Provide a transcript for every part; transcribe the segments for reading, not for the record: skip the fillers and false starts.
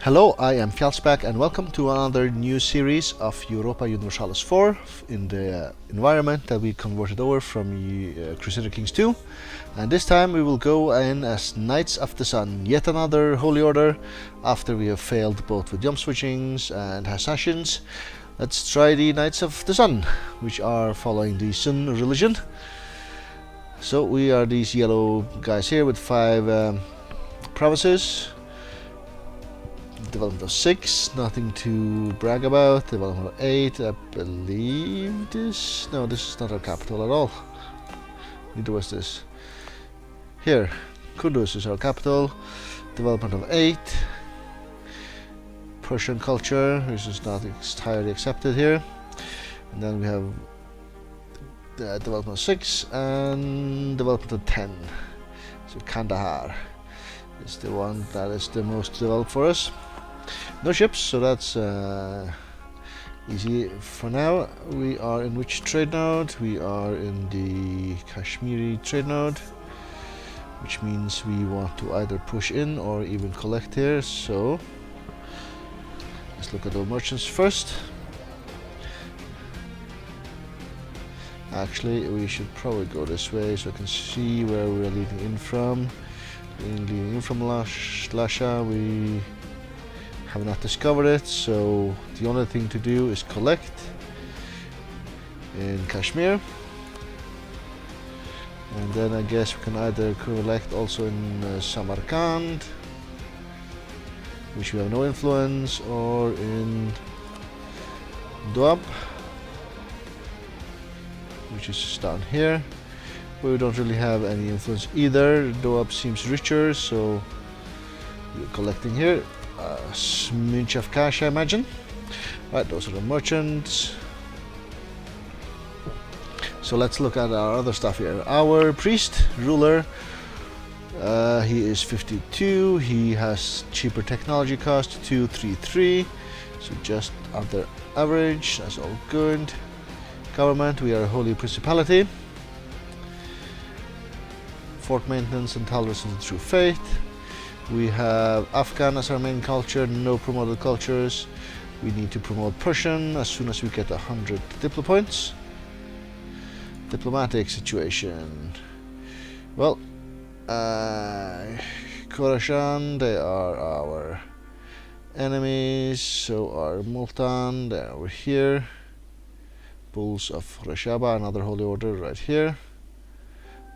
Hello, I am Fjallsback and welcome to another new series of Europa Universalis IV in the environment that we converted over from Crusader Kings II. And this time we will go in as Knights of the Sun, yet another holy order after we have failed both with jump switchings and assassins. Let's try the Knights of the Sun, which are following the Sun religion. So we are these yellow guys here with 5 provinces. Development of 6, nothing to brag about. Development of 8, I believe this. No, this is not our capital at all. Neither was this. Here, Kunduz is our capital. Development of 8. Persian culture, which is not entirely accepted here. And then we have the development of 6 and development of 10. So Kandahar is the one that is the most developed for us. No ships, so that's easy for now. We are in which trade node? We are in the Kashmiri trade node, which means we want to either push in or even collect here. So let's look at the merchants first. Actually, we should probably go this way so I can see where we're leading in from. Leading in from Lasha, we have not discovered it, so the only thing to do is collect in Kashmir, and then I guess we can either collect also in Samarkand, which we have no influence, or in Doab, which is down here, but we don't really have any influence either. Doab seems richer, so we're collecting here. A smidge of cash, I imagine. Right, those are the merchants. So let's look at our other stuff here. Our priest, ruler, he is 52. He has cheaper technology cost, 233. So just under average, that's all good. Government, we are a holy principality. Fort maintenance and tolerance of the true faith. We have Afghan as our main culture, no promoted cultures. We need to promote Persian as soon as we get 100 diplo points. Diplomatic situation. Well, Khorasan, they are our enemies, so are Multan, they're over here. Bulls of Rashaba, another holy order right here.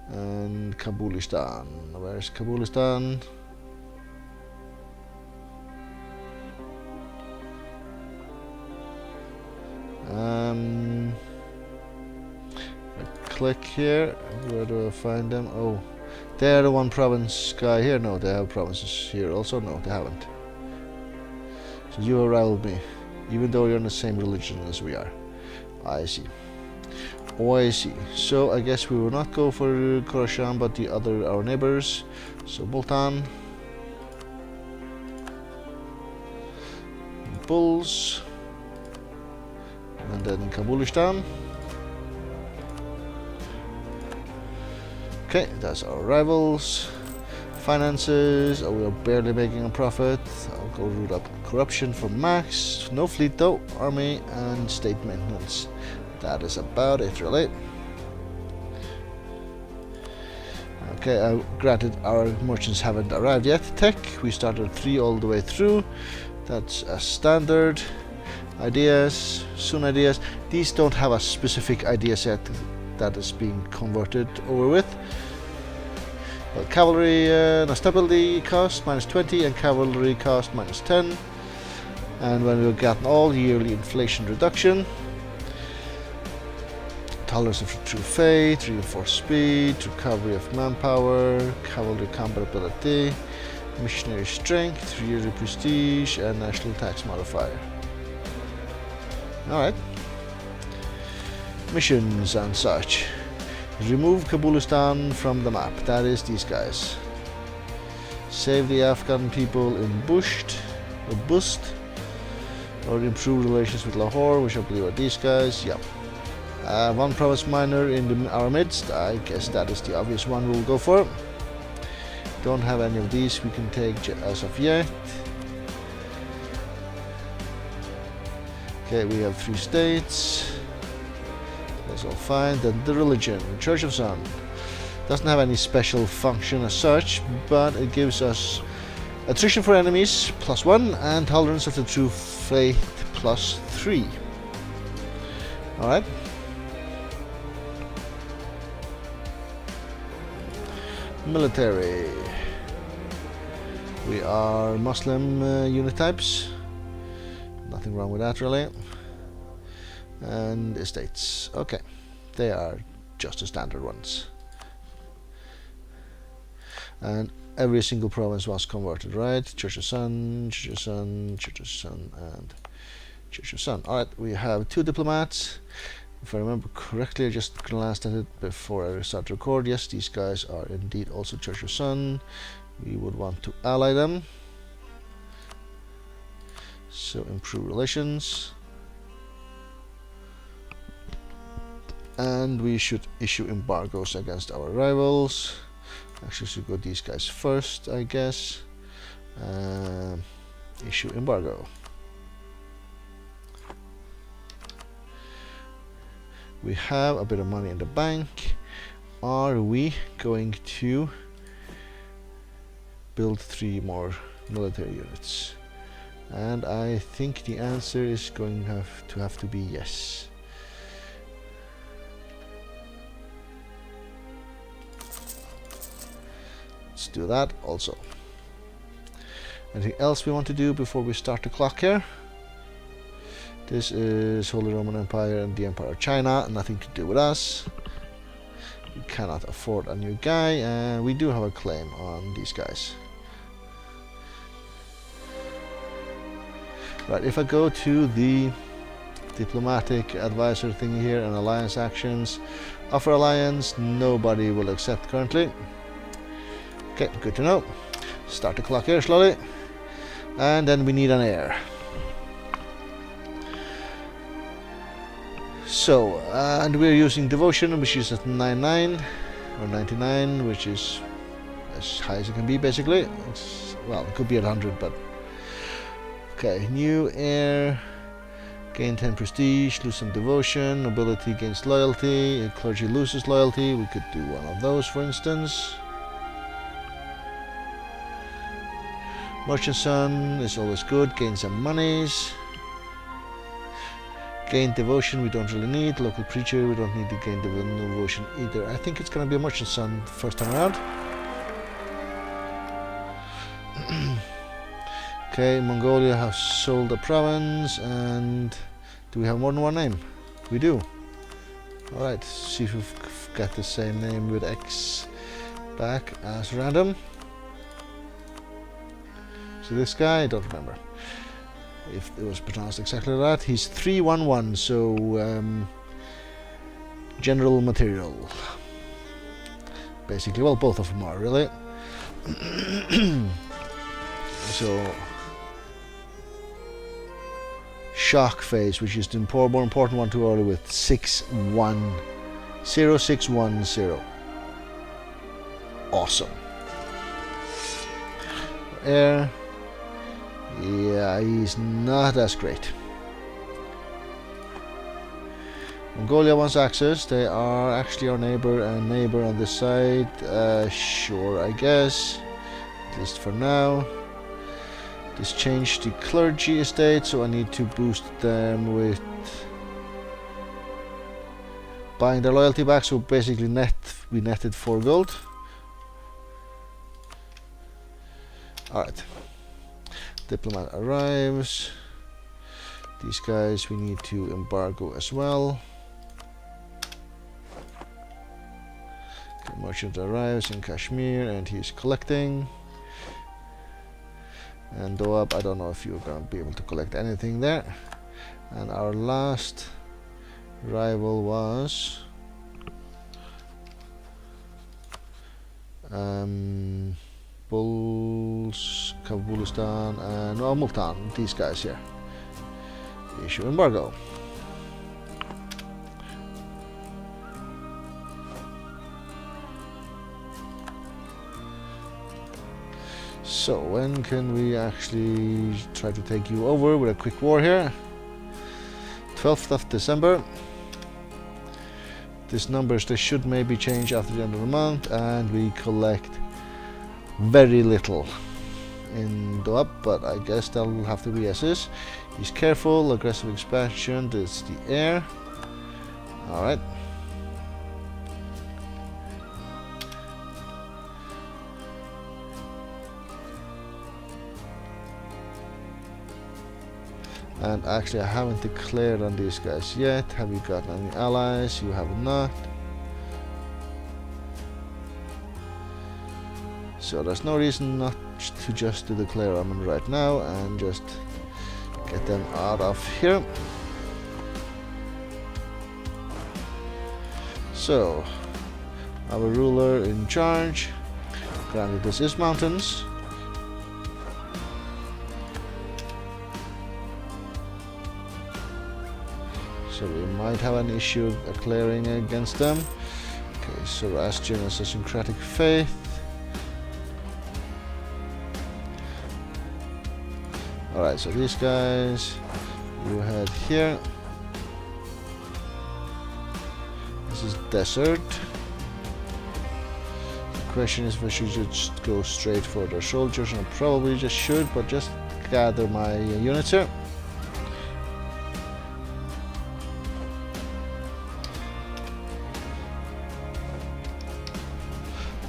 And Kabulistan, where's Kabulistan? I click here, where do I find them? Oh, they're the one province guy here. No, they have provinces here also. No, they haven't. So you rivaled me, even though you're in the same religion as we are. I see. Oh, I see. So I guess we will not go for Khorasan, but the other, our neighbors. So Multan, Bulls, and then Kabulistan. Okay, that's our rivals. Finances, we are barely making a profit. I'll go root up corruption for max. No fleet though, army and state maintenance. That is about it really. Okay, granted our merchants haven't arrived yet. Tech, we started 3 all the way through. That's a standard. Ideas, soon ideas. These don't have a specific idea set that is being converted over with. Well, cavalry stability cost -20 and cavalry cost -10. And when we've gotten all yearly inflation reduction, tolerance of true faith, reinforced speed, recovery of manpower, cavalry combat ability, missionary strength, yearly prestige, and national tax modifier. Alright. Missions and such. Remove Kabulistan from the map. That is these guys. Save the Afghan people in Bust. Or improve relations with Lahore, which I believe are these guys. Yep. One province minor in our midst. I guess that is the obvious one we'll go for. Don't have any of these we can take as of yet. Okay, we have 3 states. That's all fine. Then the religion, Church of Sun. Doesn't have any special function as such, but it gives us attrition for enemies +1 and tolerance of the true faith +3. Alright. Military. We are Muslim unit types. Nothing wrong with that really. And estates. Okay. They are just the standard ones. And every single province was converted, right? Church of Sun, Church of Sun, Church of Sun, and Church of Sun. Alright, we have 2 diplomats. If I remember correctly, I just glanced at it before I start to record. Yes, these guys are indeed also Church of Sun. We would want to ally them. So improve relations. And we should issue embargoes against our rivals. Actually, should go these guys first, I guess. Issue embargo. We have a bit of money in the bank. Are we going to build 3 more military units? And I think the answer is going to have to be yes. Let's do that also. Anything else we want to do before we start the clock here? This is Holy Roman Empire and the Empire of China. Nothing to do with us. We cannot afford a new guy, and we do have a claim on these guys. Right, if I go to the diplomatic advisor thing here and alliance actions, offer alliance, nobody will accept currently. Okay, good to know. Start the clock here slowly. And then we need an heir. So, and we're using devotion, which is at 99 or 99, which is as high as it can be basically. Well, it could be at 100, but okay. New heir, gain 10 prestige, lose some devotion, nobility gains loyalty, clergy loses loyalty. We could do one of those, for instance. Merchant son is always good, gain some monies. Gain devotion we don't really need. Local preacher we don't need to gain devotion either. I think it's going to be a merchant son first time around. Okay, Mongolia has sold a province, and do we have more than one name? We do. Alright, see if we've got the same name with X back as random. So this guy, I don't remember if it was pronounced exactly that. He's 311, so general material. Basically, well, both of them are really. So shock phase, which is the more important one to order with 610. Awesome. Air. Yeah, he's not as great. Mongolia wants access. They are actually our neighbor and neighbor on this side. Sure, I guess. At least for now. This changed the clergy estate, so I need to boost them with buying their loyalty back. So basically we netted 4 gold. Alright. Diplomat arrives. These guys we need to embargo as well. Okay, merchant arrives in Kashmir and he's collecting. And Doab, I don't know if you're going to be able to collect anything there. And our last rival was Kabulistan and Multan, these guys here. Issue embargo. So when can we actually try to take you over with a quick war here? 12th of December. These numbers, they should maybe change after the end of the month, and we collect very little in the up, but I guess that'll have to be as is. He's careful, aggressive expansion, this is the air. Alright. And actually I haven't declared on these guys yet. Have you got any allies? You have not. So there's no reason not to just to declare them right now and just get them out of here. So our ruler in charge. Granted, this is mountains. So we might have an issue clearing against them. Okay, Zoroastrian and Syncretic Faith. Alright, so these guys, you head here. This is desert. The question is if I should just go straight for their soldiers, and I probably just should, but just gather my units here.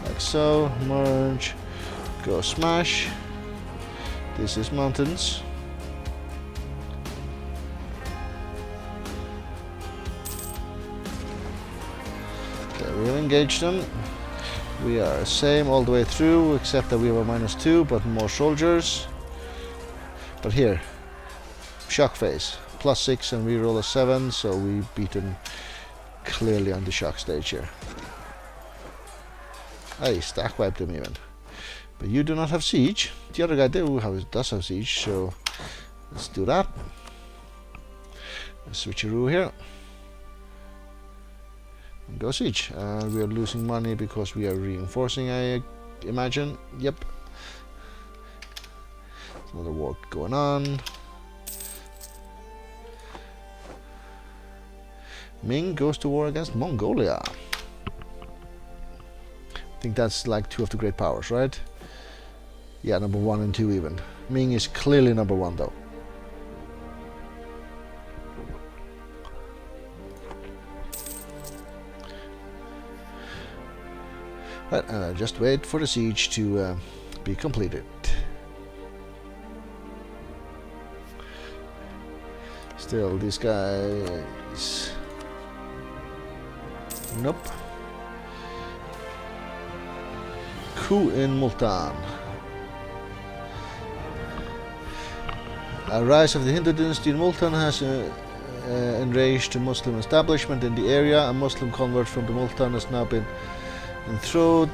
Like so, merge, go smash. This is mountains. Okay, we'll engage them. We are same all the way through, except that we have a -2, but more soldiers. But here, shock phase, +6, and we roll a 7, so we beat them clearly on the shock stage here. Hey, stack wiped them even. But you do not have siege. The other guy does have siege, so let's do that. Switcheroo here. And go siege. We are losing money because we are reinforcing, I imagine. Yep. There's another war going on. Ming goes to war against Mongolia. I think that's like 2 of the great powers, right? Yeah, number 1 and 2 even. Ming is clearly number 1 though. Right, and I just wait for the siege to be completed. Still, these guys... Nope. Coup in Multan. A rise of the Hindu dynasty in Multan has enraged the Muslim establishment in the area. A Muslim convert from the Multan has now been enthroned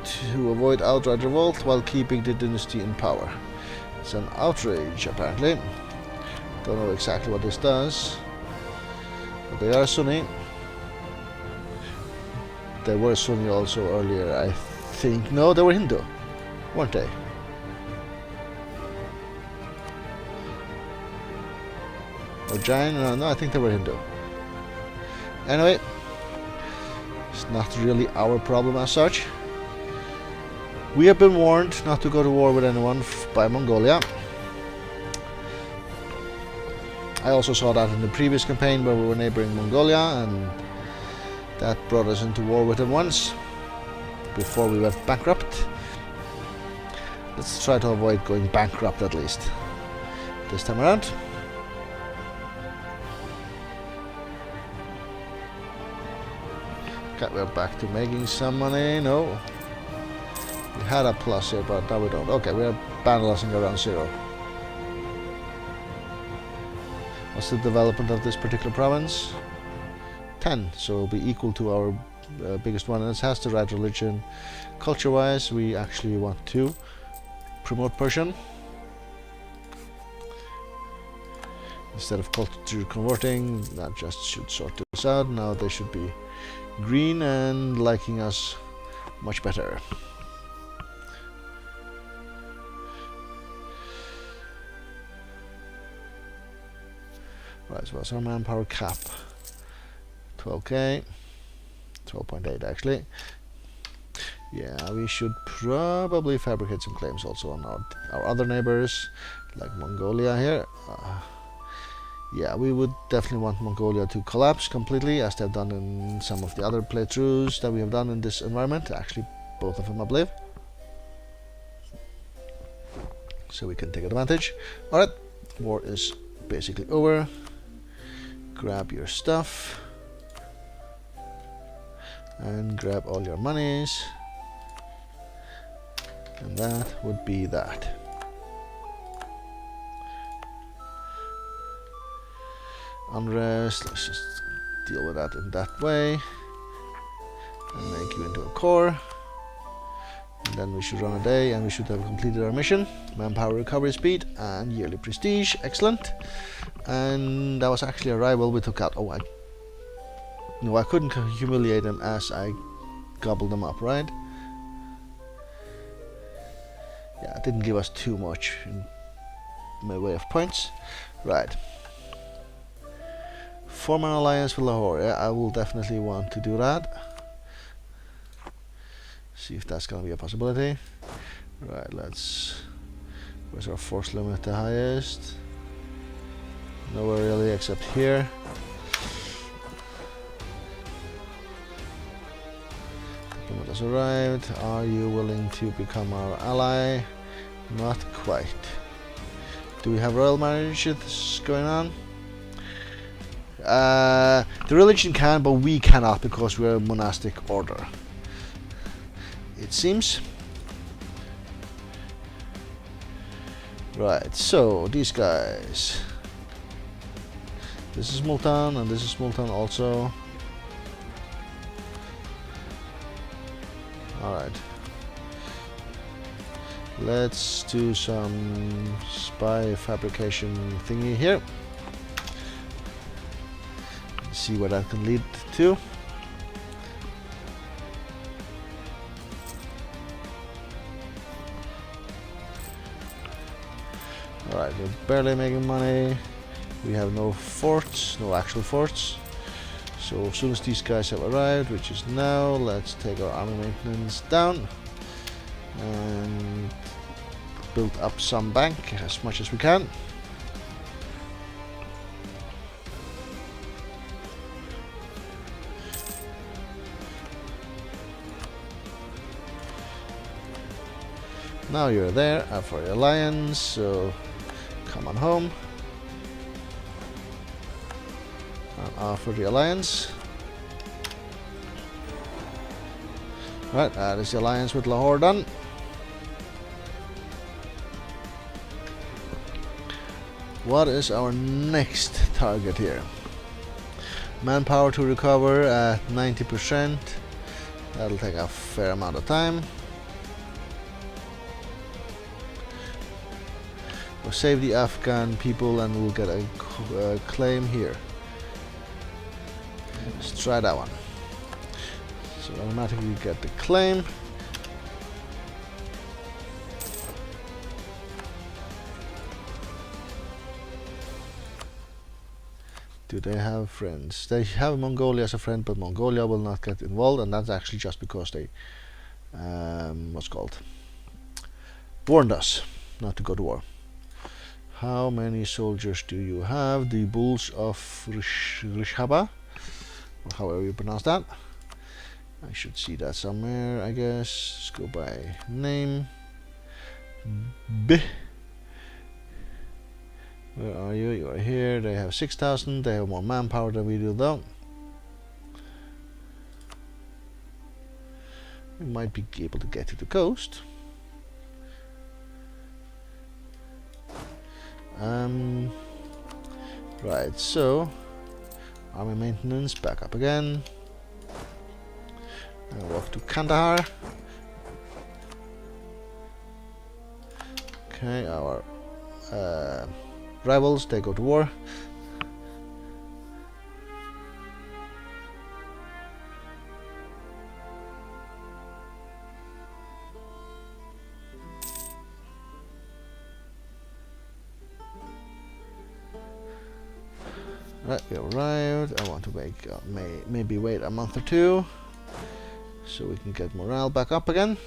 to avoid outright revolt while keeping the dynasty in power. It's an outrage, apparently. Don't know exactly what this does, but they are Sunni. They were Sunni also earlier, I think. No, they were Hindu, weren't they? Or Jain? No, I think they were Hindu. Anyway, it's not really our problem as such. We have been warned not to go to war with anyone by Mongolia. I also saw that in the previous campaign where we were neighboring Mongolia, and that brought us into war with them once before we went bankrupt. Let's try to avoid going bankrupt at least this time around. Okay, we're back to making some money. No, we had a plus here, but now we don't. Okay, we're balancing around 0. What's the development of this particular province? 10, so it'll be equal to our biggest one, and it has the right religion. Culture-wise, we actually want to promote Persian instead of culture converting. That just should sort this out. Now they should be green and liking us much better. Right, so what's our manpower cap? 12k. 12.8 actually. Yeah, we should probably fabricate some claims also on our other neighbors, like Mongolia here. Yeah, we would definitely want Mongolia to collapse completely, as they've done in some of the other playthroughs that we have done in this environment. Actually, both of them, I believe. So we can take advantage. Alright, war is basically over. Grab your stuff. And grab all your monies. And that would be that. Unrest, let's just deal with that in that way. And make you into a core. And then we should run a day and we should have completed our mission. Manpower recovery speed and yearly prestige, excellent. And that was actually a rival we took out. Oh, no, I couldn't humiliate them as I gobbled them up, right? Yeah, it didn't give us too much in my way of points. Right. Form an alliance with Lahore. Yeah, I will definitely want to do that. See if that's gonna be a possibility. Right, let's... Where's our force limit the highest? Nowhere really except here. Diplomat has arrived. Are you willing to become our ally? Not quite. Do we have royal marriages going on? The religion can, but we cannot because we're a monastic order. It seems. Right, so these guys. This is Multan and this is Multan also. Alright. Let's do some spy fabrication thingy here. See what that can lead to. Alright, we're barely making money. We have no forts, no actual forts. So as soon as these guys have arrived, which is now, let's take our army maintenance down and build up some bank as much as we can. Now you're there for your alliance, so come on home. And offer the alliance. Right, that is the alliance with Lahore done. What is our next target here? Manpower to recover at 90%. That'll take a fair amount of time. We'll save the Afghan people and we'll get a claim here. Let's try that one. So automatically get the claim. Do they have friends? They have Mongolia as a friend, but Mongolia will not get involved, and that's actually just because they warned us not to go to war. How many soldiers do you have? The bulls of Rishaba, or however you pronounce that. I should see that somewhere, I guess. Let's go by name. B. Where are you? You are here. They have 6,000. They have more manpower than we do, though. We might be able to get to the coast. Right, so army maintenance back up again. And walk to Kandahar. Okay, our rivals, they go to war. Right, we arrived. I want to make maybe wait a month or two so we can get morale back up again.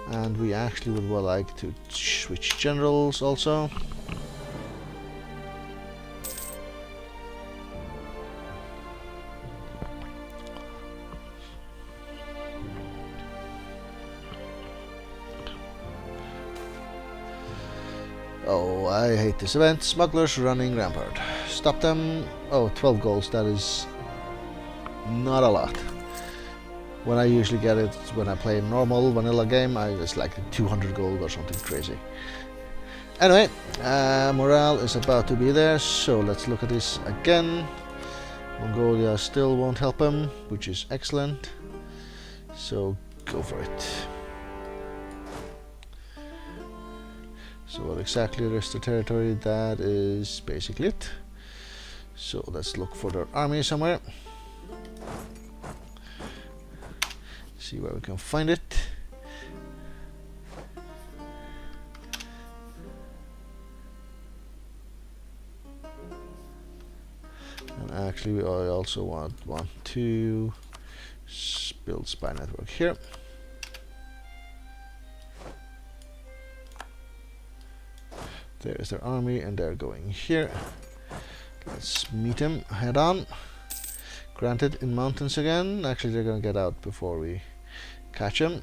And we actually would well like to switch generals also. Oh, I hate this event. Smugglers running rampart. Stop them. Oh, 12 goals. That is not a lot. When I usually get it when I play a normal vanilla game, it's like 200 gold or something crazy. Anyway, morale is about to be there, so let's look at this again. Mongolia still won't help him, which is excellent. So go for it. So what exactly is the territory? That is basically it. So let's look for their army somewhere. See where we can find it. And actually I also want to build spy network here. There's their army and they're going here. Let's meet them head on. Granted, in mountains again. Actually, they're gonna get out before we catch them.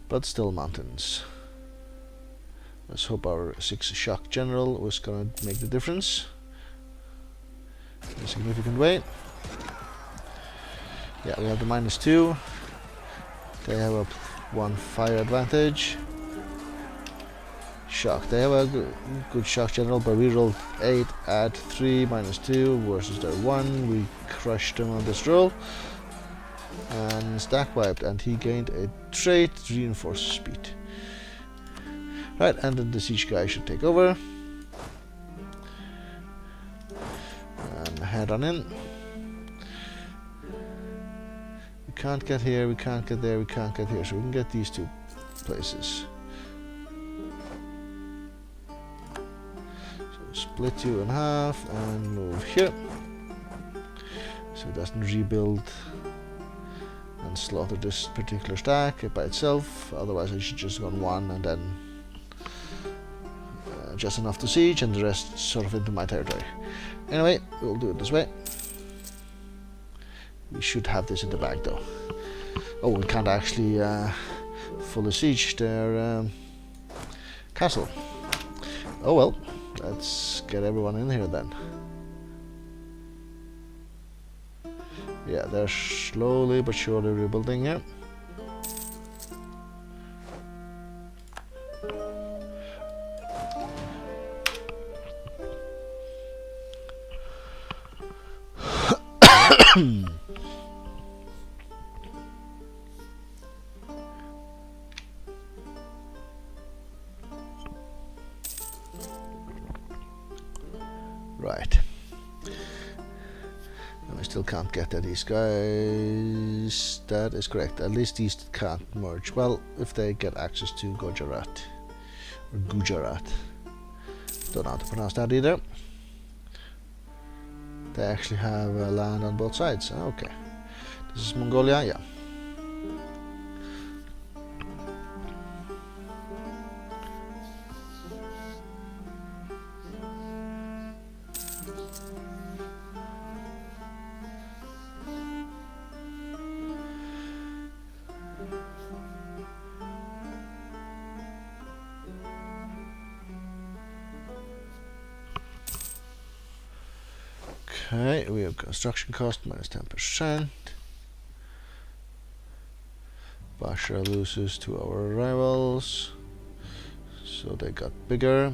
But still mountains. Let's hope our 6 shock general was gonna make the difference in a significant way. Yeah, we have the -2. They have a 1 fire advantage. Shock. They have a good shock general, but we rolled 8 at 3 -2 versus their 1. We crushed them on this roll. And stack wiped, and he gained a trait, reinforced speed. Right, and then the siege guy should take over. And head on in. We can't get here, we can't get there, we can't get here, so we can get these 2 places. Split you in half and move here, so it doesn't rebuild and slaughter this particular stack by itself. Otherwise I should just go on 1 and then just enough to siege and the rest sort of into my territory. Anyway, we'll do it this way. We should have this in the bag though. Oh, we can't actually fully siege their castle. Oh well. Let's get everyone in here then. Yeah, they're slowly but surely rebuilding here. Right. And I still can't get at these guys. That is correct. At least these can't merge. Well, if they get access to Gujarat. Or Gujarat. Don't know how to pronounce that either. They actually have land on both sides. Okay. This is Mongolia, yeah. Okay, we have construction cost -10%. Basra loses to our rivals, so they got bigger.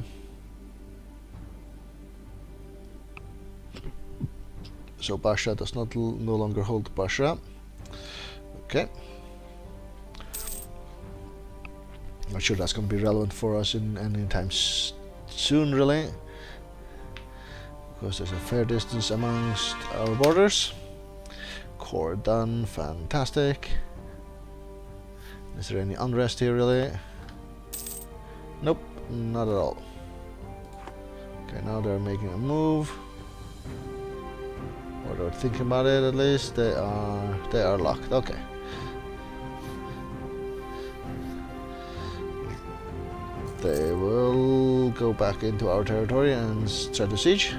So Basra does not no longer hold Basra. Okay. Not sure that's going to be relevant for us in any time soon, really. Because there's a fair distance amongst our borders. Core done, fantastic. Is there any unrest here really? Nope. Not at all. Okay, now they're making a move. Or they're thinking about it at least. They are locked. Okay. They will go back into our territory and start the siege.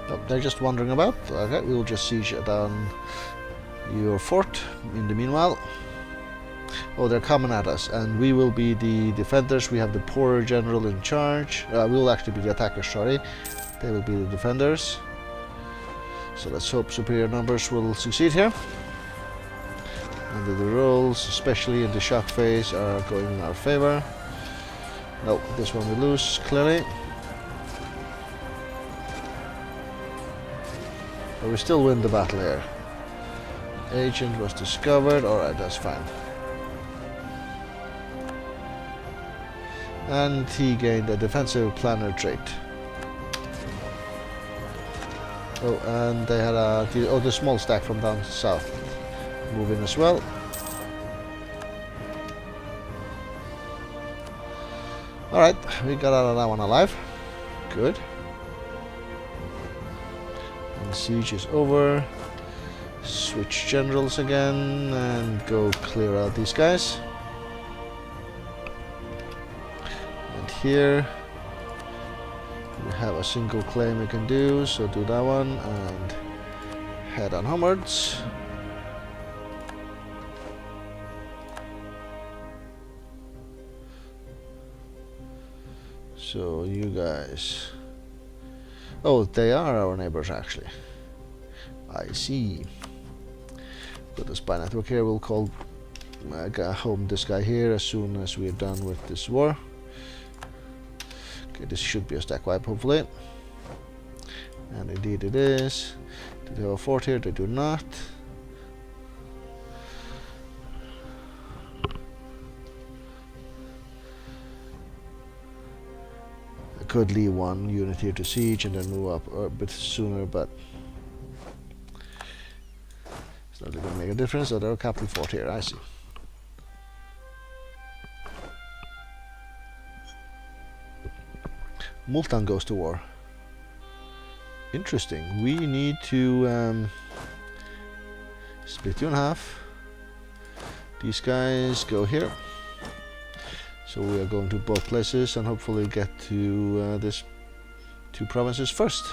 Oh, they're just wandering about. Okay, we'll just siege down your fort in the meanwhile. Oh, they're coming at us, and we will be the defenders. We have the poorer general in charge. We will actually be the attackers, sorry. They will be the defenders. So let's hope superior numbers will succeed here. And the rolls, especially in the shock phase, are going in our favor. No, this one we lose, clearly. But we still win the battle here. Agent was discovered. Alright, that's fine. And he gained a defensive planner trait. Oh, and they had the small stack from down south move in as well. Alright, we got out of that one alive. Good. And siege is over. Switch generals again and go clear out these guys. And here we have a single claim we can do, so do that one and head on homewards. So you guys, oh, they are our neighbors actually. I see. Got the spy network here. We'll call home this guy here as soon as we're done with this war. Okay, this should be a stack wipe hopefully. And indeed it is. Do they have a fort here? They do not. I could leave one unit here to siege and then move up a bit sooner, but it's not really going to make a difference. So there are a capital fort here, I see. Multan goes to war. Interesting. We need to split you in half. These guys go here. So we are going to both places and hopefully get to this two provinces first.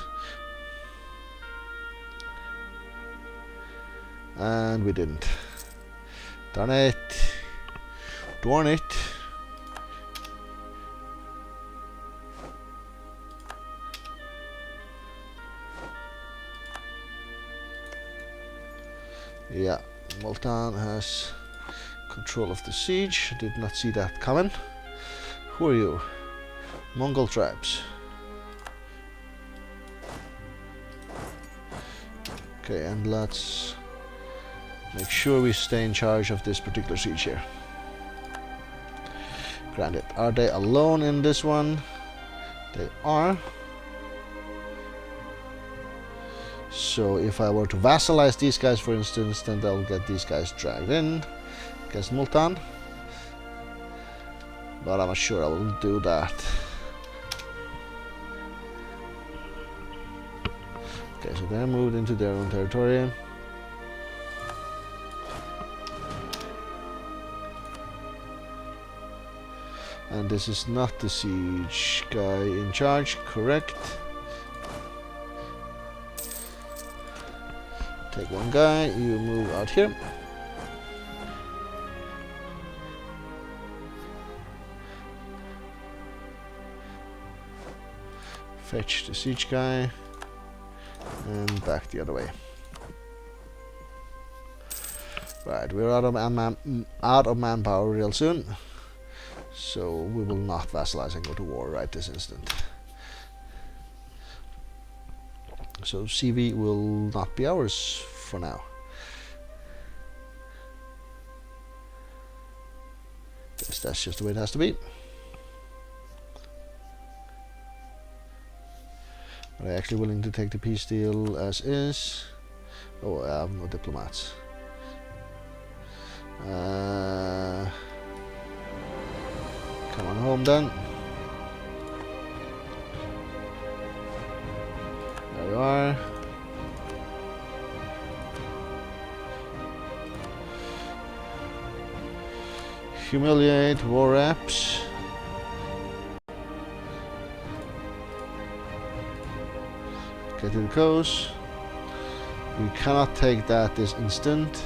And we didn't. Darn it. Darn it. Yeah, Multan has control of the siege. Did not see that coming. Who are you? Mongol tribes. Okay, and let's make sure we stay in charge of this particular siege here. Granted, are they alone in this one? They are. So if I were to vassalize these guys, for instance, then they'll get these guys dragged in against Multan. But I'm not sure I will do that. Okay, so they're moved into their own territory. And this is not the siege guy in charge, correct? Take one guy, you move out here. Fetch the siege guy and back the other way. Right, we're out of manpower real soon, so we will not vassalize and go to war right this instant. So CV will not be ours for now. Guess that's just the way it has to be. Are they actually willing to take the peace deal as is? Oh, I have no diplomats. Come on home then. There you are. Humiliate war apps. Get to the coast. We cannot take that this instant.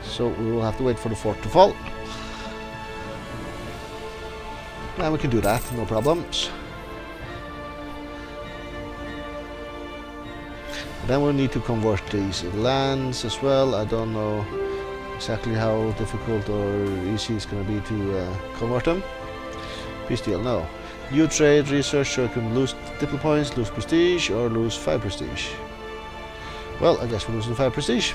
So we will have to wait for the fort to fall. And we can do that, no problems. Then we'll need to convert these lands as well. I don't know exactly how difficult or easy it's going to be to convert them. Peace deal, no. New trade research, so I can lose diplo points, lose prestige, or lose 5 prestige. Well, I guess we're losing 5 prestige.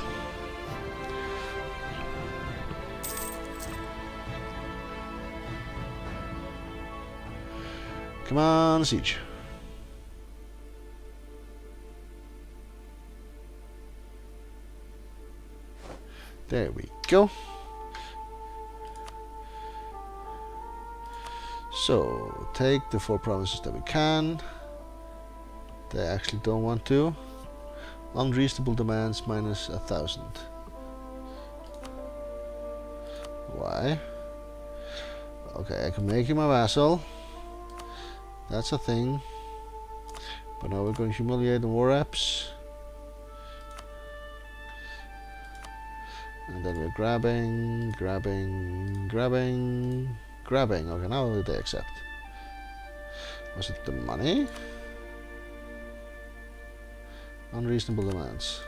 Come on, siege. There we go. So, take the 4 provinces that we can. They actually don't want to. Unreasonable demands minus 1,000. Why? Okay, I can make you my vassal. That's a thing. But now we're going to humiliate the war apps. And then we're grabbing. Okay, now they accept. Was it the money? Unreasonable demands.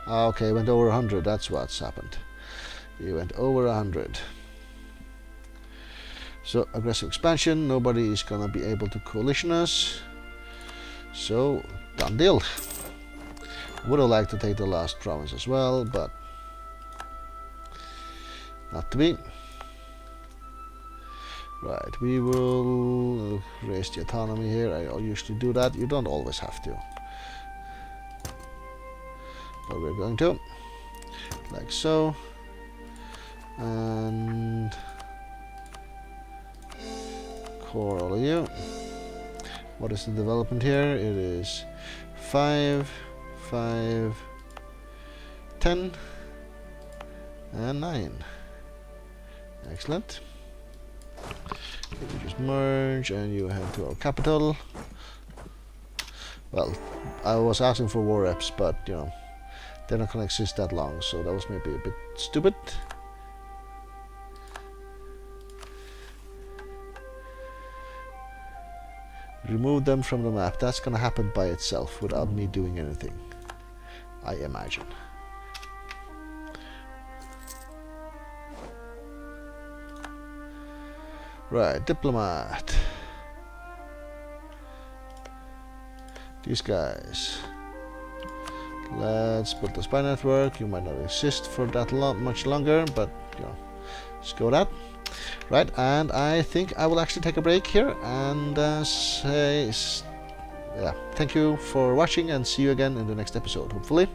Okay, it went over 100, that's what's happened. It went over 100. So, aggressive expansion, nobody is gonna be able to coalition us. So, done deal. Would have liked to take the last province as well, but not to be. Right, we will raise the autonomy here. I usually do that. You don't always have to. But we're going to. Like so. And core all of you. What is the development here? It is 5, 5, 10, and 9. Excellent. You just merge and you head to our capital. Well, I was asking for war reps, but you know, they're not gonna exist that long, so that was maybe a bit stupid. Remove them from the map. That's gonna happen by itself without me doing anything, I imagine. Right, diplomat. These guys. Let's build a spy network. You might not exist for that much longer, but you know, let's go with that. Right, and I think I will actually take a break here and say, yeah, thank you for watching and see you again in the next episode, hopefully.